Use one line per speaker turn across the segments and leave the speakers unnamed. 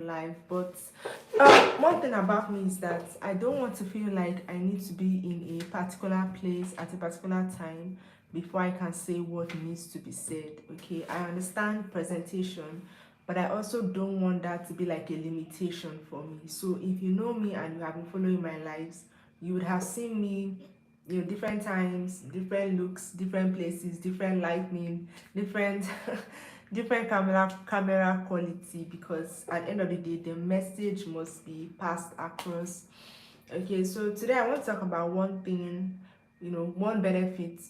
life. But one thing about me is that I don't want to feel like I need to be in a particular place at a particular time before I can say what needs to be said. Okay, I understand presentation, but I also don't want that to be like a limitation for me. So if you know me and you have been following my lives, you would have seen me, different times, different looks, different places, different lightning, different different camera quality, because at the end of the day the message must be passed across. Okay, so today I want to talk about one thing, one benefit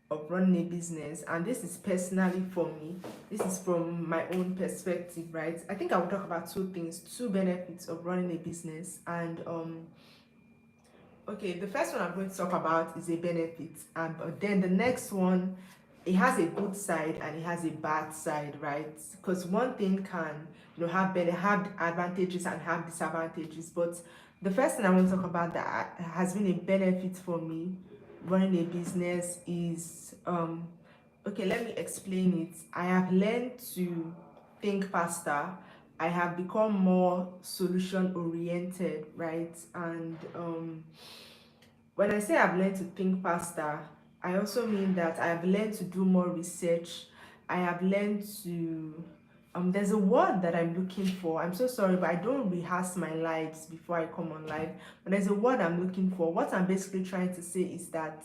of running a business, and this is personally for me. This is from my own perspective, right? I think I will talk about two things, two benefits of running a business. And okay, the first one I'm going to talk about is a benefit, and but then the next one, it has a good side and it has a bad side, right? Because one thing can, have advantages and have disadvantages. But the first thing I want to talk about that has been a benefit for me running a business is okay, let me explain it. I have learned to think faster. I have become more solution oriented, right? And when I say I've learned to think faster, I also mean that I have learned to do more research. I have learned to there's a word that I'm looking for. I'm so sorry, but I don't rehearse my lives before I come on live. But there's a word I'm looking for. What I'm basically trying to say is that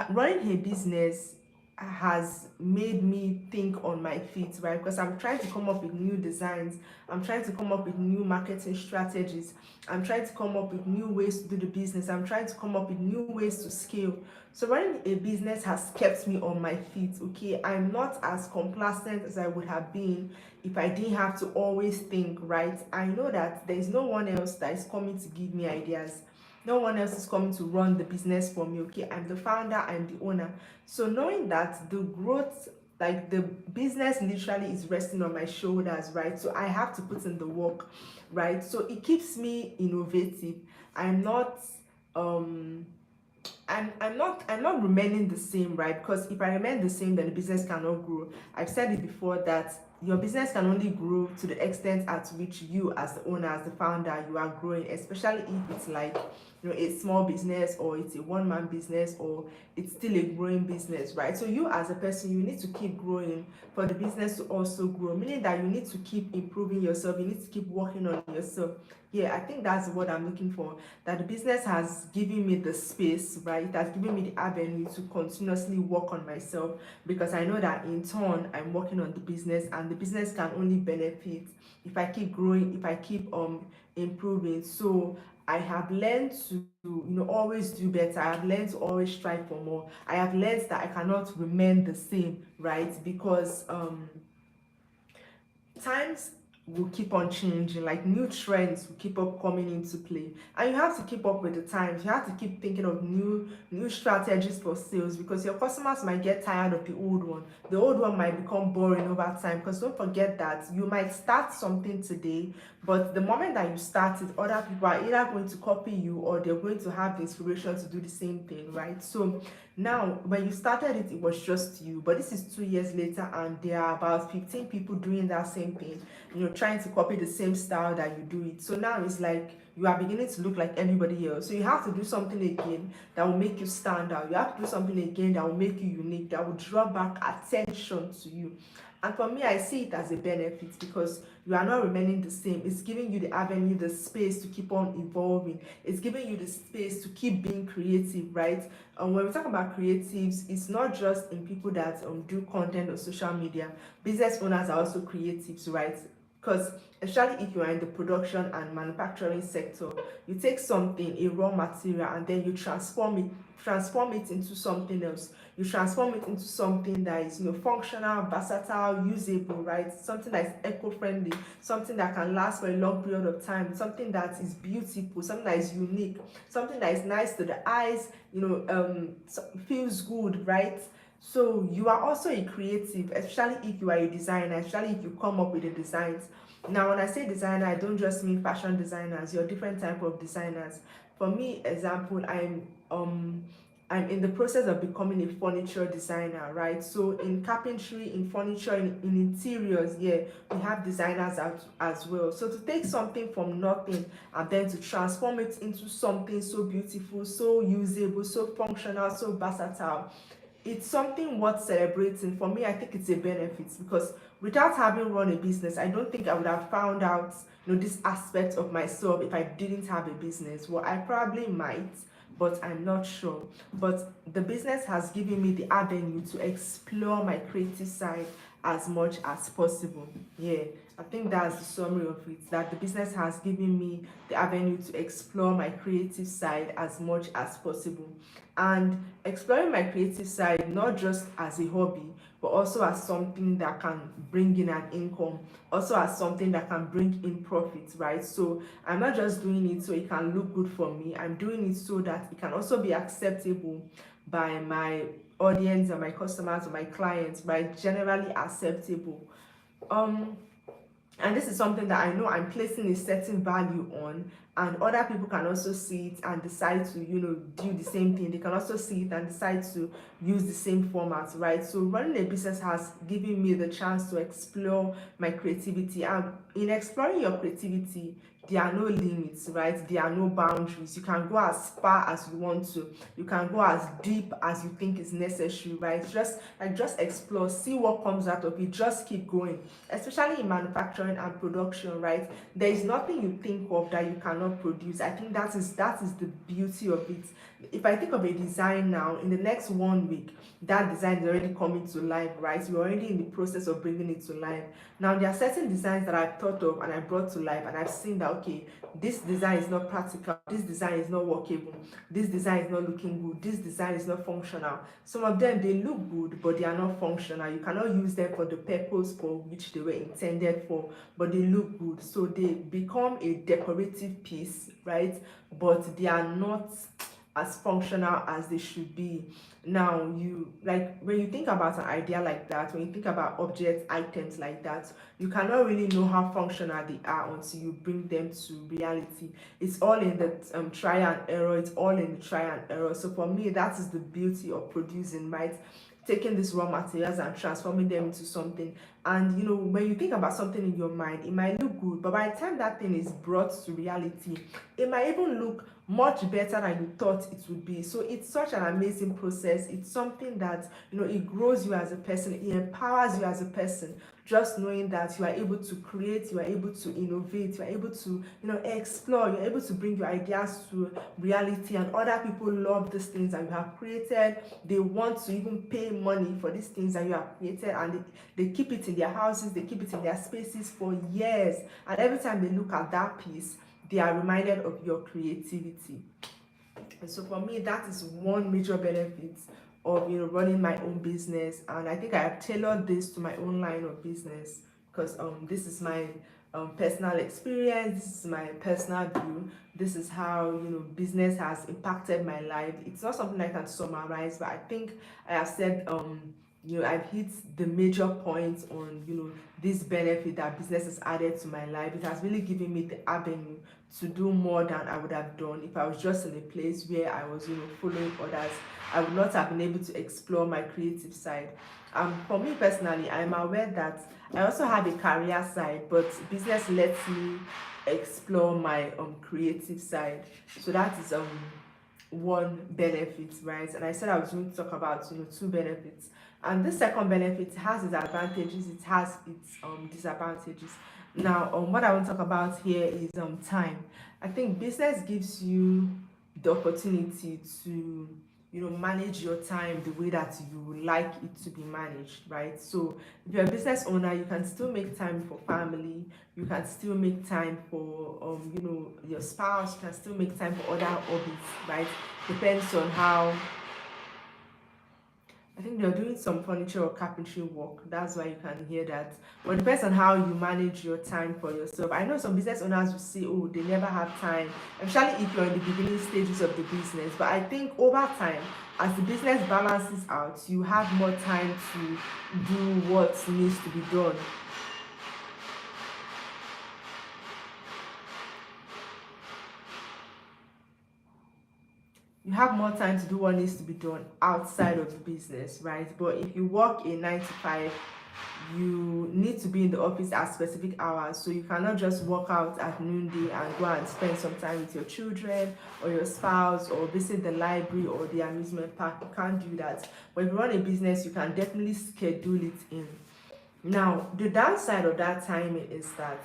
running a business has made me think on my feet, right? Because I'm trying to come up with new designs, I'm trying to come up with new marketing strategies, I'm trying to come up with new ways to do the business, I'm trying to come up with new ways to scale. So running a business has kept me on my feet. Okay, I'm not as complacent as I would have been if I didn't have to always think, right? I know that there is no one else that is coming to give me ideas, no one else is coming to run the business for me. Okay, I'm the founder, I'm the owner. So knowing that the growth, like the business literally is resting on my shoulders, right? So I have to put in the work, right? So it keeps me innovative. I'm not um I'm not remaining the same, right? Because if I remain the same, then the business cannot grow. I've said it before that your business can only grow to the extent at which you as the owner, as the founder, you are growing, especially if it's like, a small business, or it's a one-man business, or it's still a growing business, right? So you as a person, you need to keep growing for the business to also grow, meaning that you need to keep improving yourself, you need to keep working on yourself. Yeah, I think that's what I'm looking for, that the business has given me the space, right? It has given me the avenue to continuously work on myself, because I know that in turn I'm working on the business, and the business can only benefit if I keep growing, if I keep improving. So I have learned to, always do better. I have learned to always strive for more. I have learned that I cannot remain the same, right? Because times will keep on changing, like new trends will keep up coming into play, and you have to keep up with the times. You have to keep thinking of new strategies for sales, because your customers might get tired of the old one. The old one might become boring over time, because don't forget that you might start something today, but the moment that you start it, other people are either going to copy you, or they're going to have the inspiration to do the same thing, right? So now, when you started it, it was just you, but this is 2 years later, and there are about 15 people doing that same thing, trying to copy the same style that you do it. So now it's like you are beginning to look like everybody else. So you have to do something again that will make you stand out. You have to do something again that will make you unique, that will draw back attention to you. And for me, I see it as a benefit, because you are not remaining the same. It's giving you the avenue, the space to keep on evolving. It's giving you the space to keep being creative, right? When we talk about creatives, it's not just in people that do content or social media. Business owners are also creatives, right? Because especially if you are in the production and manufacturing sector, you take something, a raw material, and then you transform it into something else. You transform it into something that is, functional, versatile, usable, right? Something that is eco-friendly, something that can last for a long period of time, something that is beautiful, something that is unique, something that is nice to the eyes, feels good, right? So you are also a creative, especially if you are a designer, especially if you come up with the designs. Now, when I say designer, I don't just mean fashion designers. You're different type of designers. For me, example, I'm in the process of becoming a furniture designer, right? So in carpentry, in furniture, in interiors, yeah, we have designers as well. So to take something from nothing and then to transform it into something so beautiful, so usable, so functional, so versatile, it's something worth celebrating. For me, I think it's a benefit, because without having run a business, I don't think I would have found out, this aspect of myself if I didn't have a business. Well, I probably might, but I'm not sure. But the business has given me the avenue to explore my creative side as much as possible. Yeah, I think that's the summary of it, that the business has given me the avenue to explore my creative side as much as possible. And exploring my creative side, not just as a hobby, but also as something that can bring in an income, also as something that can bring in profit, right? So I'm not just doing it so it can look good for me, I'm doing it so that it can also be acceptable by my audience and my customers or my clients, right? Generally acceptable. um and this is something that I know I'm placing a certain value on, and other people can also see it and decide to, do the same thing. They can also see it and decide to use the same format, right? So running a business has given me the chance to explore my creativity, and in exploring your creativity, there are no limits, right? There are no boundaries. You can go as far as you want to, you can go as deep as you think is necessary, right? Just explore, see what comes out of it, just keep going. Especially in manufacturing and production, right? There is nothing you think of that you cannot produce. I think that is the beauty of it. If I think of a design now, in the next 1 week, that design is already coming to life, right? We're already in the process of bringing it to life. Now there are certain designs that I've thought of and I brought to life, and I've seen that, okay, this design is not practical, this design is not workable, this design is not looking good, this design is not functional. Some of them, they look good, but they are not functional. You cannot use them for the purpose for which they were intended for, but they look good, so they become a decorative piece, right? But they are not as functional as they should be. Now, you like, when you think about an idea like that, when you think about object items like that, you cannot really know how functional they are until you bring them to reality. It's all in the try and error. It's all in the try and error. So for me, that is the beauty of producing, right? Taking these raw materials and transforming them into something. And when you think about something in your mind, it might look good, but by the time that thing is brought to reality, it might even look much better than you thought it would be. So it's such an amazing process. It's something that, it grows you as a person, it empowers you as a person. Just knowing that you are able to create, you are able to innovate, you are able to, explore, you're able to bring your ideas to reality, and other people love these things that you have created. They want to even pay money for these things that you have created, and they keep it in their houses, they keep it in their spaces for years, and every time they look at that piece, they are reminded of your creativity. And so for me, that is one major benefit of, running my own business. And I think I have tailored this to my own line of business, because this is my personal experience, this is my personal view, this is how, business has impacted my life. It's not something I can summarize, but I think I have said, I've hit the major points on, this benefit that business has added to my life. It has really given me the avenue to do more than I would have done if I was just in a place where I was, following others. I would not have been able to explore my creative side. For me personally, I'm aware that I also have a career side, but business lets me explore my creative side. So that is one benefit, right? And I said I was going to talk about, two benefits. And this second benefit has its advantages, it has its disadvantages. Now, what I want to talk about here is time. I think business gives you the opportunity to, manage your time the way that you would like it to be managed, right? So if you're a business owner, you can still make time for family, you can still make time for your spouse, you can still make time for other hobbies, right? Depends on how. I think they're doing some furniture or carpentry work. That's why you can hear that. But it depends on how you manage your time for yourself. I know some business owners will say, oh, they never have time, especially if you're in the beginning stages of the business. But I think over time, as the business balances out, you have more time to do what needs to be done. you have more time to do what needs to be done outside of the business, right? But if you work a 9 to 5, you need to be in the office at specific hours, so you cannot just walk out at noonday and go and spend some time with your children or your spouse or visit the library or the amusement park. You can't do that. But if you run a business, you can definitely schedule it in. Now, the downside of that timing is that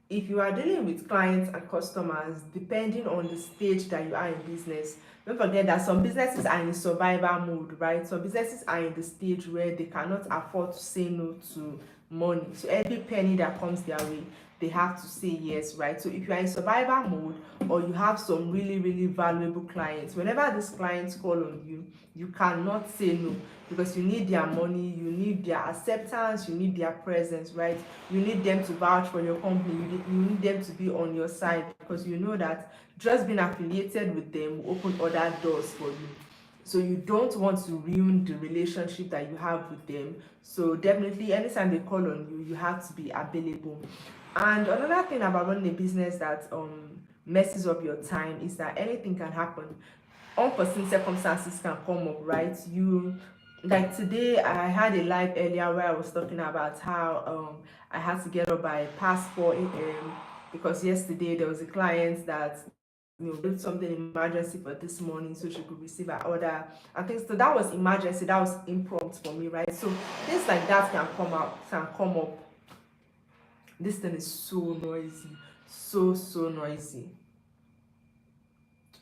if you are dealing with clients and customers, depending on the stage that you are in business, don't forget that some businesses are in survival mode, right? Some businesses are in the stage where they cannot afford to say no to money. So every penny that comes their way, they have to say yes, right? So if you are in survival mode, or you have some really, really valuable clients, whenever these clients call on you, you cannot say no, because you need their money, you need their acceptance, you need their presence, right? You need them to vouch for your company, you need them to be on your side, because you know that just being affiliated with them will open other doors for you. So you don't want to ruin the relationship that you have with them. So definitely anytime they call on you, you have to be available. And another thing about running a business that messes up your time is that anything can happen. Unforeseen circumstances can come up, right? You, like today I had a live earlier where I was talking about how I had to get up by past 4 a.m. because yesterday there was a client that, you know, did something emergency for this morning so she could receive her order. I think so that was emergency, that was impromptu for me, right? So things like that can come up. This thing is so noisy, so noisy.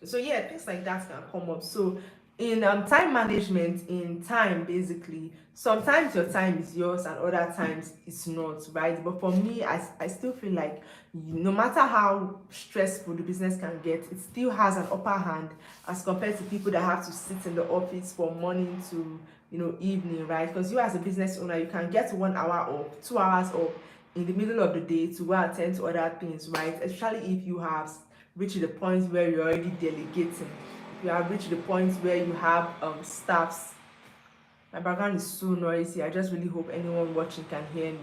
So yeah, things like that can come up. So in time management, in time, basically, sometimes your time is yours and other times it's not, right? But for me, I still feel like no matter how stressful the business can get, it still has an upper hand as compared to people that have to sit in the office from morning to, you know, evening, right? Because you as a business owner, you can get 1 hour or 2 hours off in the middle of the day to go and attend to other things, right? Especially if you have reached the point where you're already delegating, if you have reached the point where you have staffs. My background is so noisy, I just really hope anyone watching can hear me.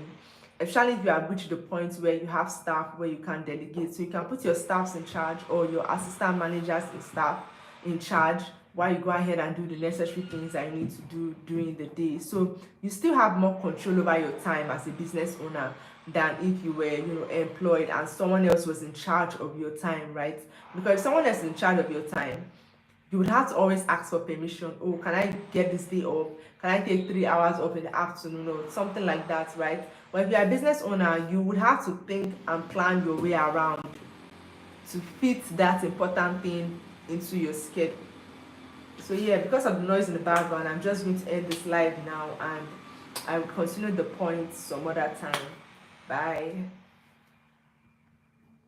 Especially if you have reached the point where you have staff where you can delegate, so you can put your staffs in charge or your assistant managers in staff in charge while you go ahead and do the necessary things that you need to do during the day. So you still have more control over your time as a business owner than if you were, you know, employed and someone else was in charge of your time, right? Because if someone else is in charge of your time, you would have to always ask for permission. Oh, can I get this day off? Can I take 3 hours off in the afternoon or something like that, right? But if you're a business owner, you would have to think and plan your way around to fit that important thing into your schedule. So yeah, because of the noise in the background, I'm just going to end this live now, and I will continue the points some other time. Bye.